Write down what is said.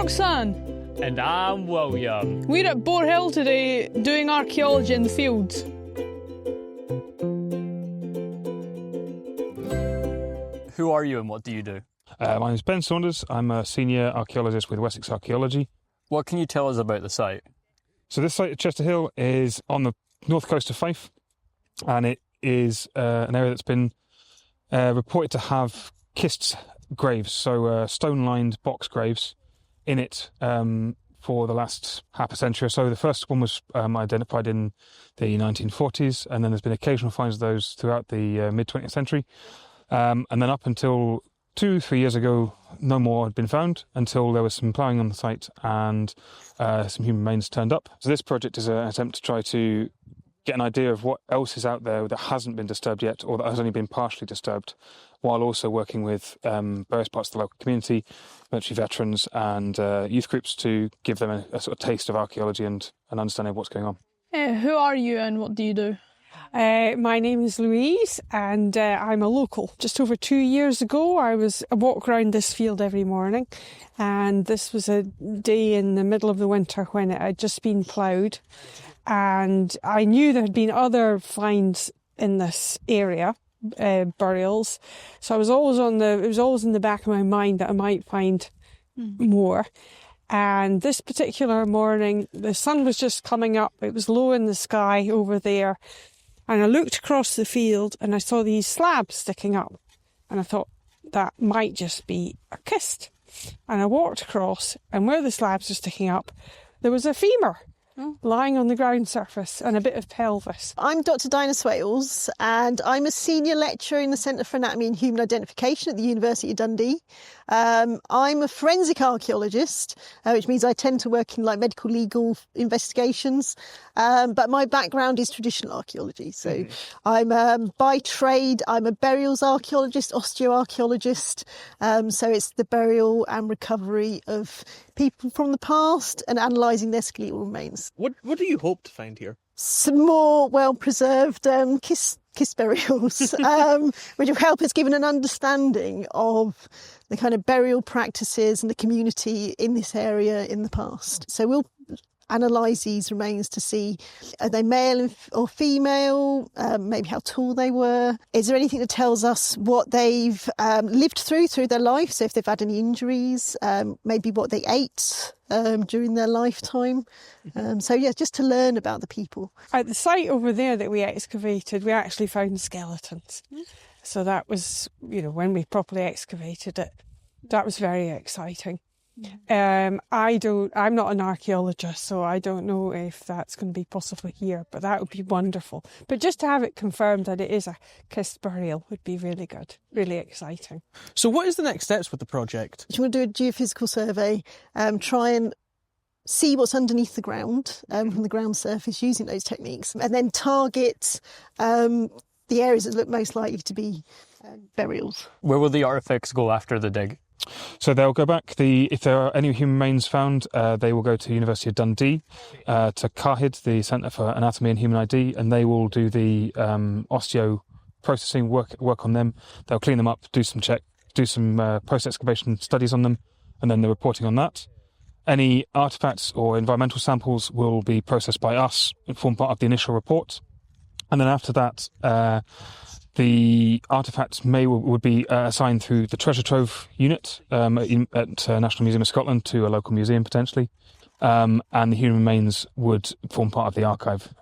Roxanne. And I'm William. We're at Boar Hill today doing archaeology in the fields. Who are you and what do you do? My name is Ben Saunders. I'm a senior archaeologist with Wessex Archaeology. What can you tell us about the site? So this site at Chesterhill is on the north coast of Fife, and it is an area that's been reported to have kist graves, so stone-lined box graves in it for the last half a century or so. The first one was identified in the 1940s, and then there's been occasional finds of those throughout the mid-20th century. And then up until 2-3 years ago, no more had been found until there was some ploughing on the site and some human remains turned up. So this project is an attempt to try to get an idea of what else is out there that hasn't been disturbed yet or that has only been partially disturbed, while also working with various parts of the local community, military veterans and youth groups to give them a sort of taste of archaeology and an understanding of what's going on. Who are you and what do you do? My name is Louise and I'm a local. Just over 2 years ago I walk around this field every morning, and this was a day in the middle of the winter when it had just been ploughed, and I knew there had been other finds in this area, burials, so it was always in the back of my mind that I might find more. And this particular morning the sun was just coming up, it was low in the sky over there. And I looked across the field and I saw these slabs sticking up. And I thought, that might just be a kist. And I walked across, and where the slabs were sticking up, there was a femur lying on the ground surface and a bit of pelvis. I'm Dr. Dinah Swales, and I'm a senior lecturer in the Centre for Anatomy and Human Identification at the University of Dundee. I'm a forensic archaeologist, which means I tend to work in medical legal investigations. But my background is traditional archaeology. So I'm by trade, I'm a burials archaeologist, osteoarchaeologist. So it's the burial and recovery of people from the past and analysing their skeletal remains. What do you hope to find here? Some more well-preserved kiss burials, which will help us give an understanding of the kind of burial practices and the community in this area in the past. So we'll analyse these remains to see, are they male or female, maybe how tall they were. Is there anything that tells us what they've lived through their life, so if they've had any injuries, maybe what they ate during their lifetime. So yeah, just to learn about the people. At the site over there that we excavated, we actually found skeletons. So that was, when we properly excavated it, that was very exciting. I'm not an archaeologist, so I don't know if that's going to be possible here, but that would be wonderful. But just to have it confirmed that it is a kist burial would be really good, really exciting. So what is the next steps with the project? You want to do a geophysical survey, try and see what's underneath the ground from the ground surface using those techniques, and then target the areas that look most likely to be burials. Where will the artefacts go after the dig? So they'll go back, if there are any human remains found, they will go to the University of Dundee, to CAHID, the Centre for Anatomy and Human ID, and they will do the osteo processing work on them. They'll clean them up, do some post-excavation studies on them, and then the reporting on that. Any artefacts or environmental samples will be processed by us and form part of the initial report. And then after that, the artefacts would be assigned through the Treasure Trove unit at National Museum of Scotland to a local museum potentially, and the human remains would form part of the archive.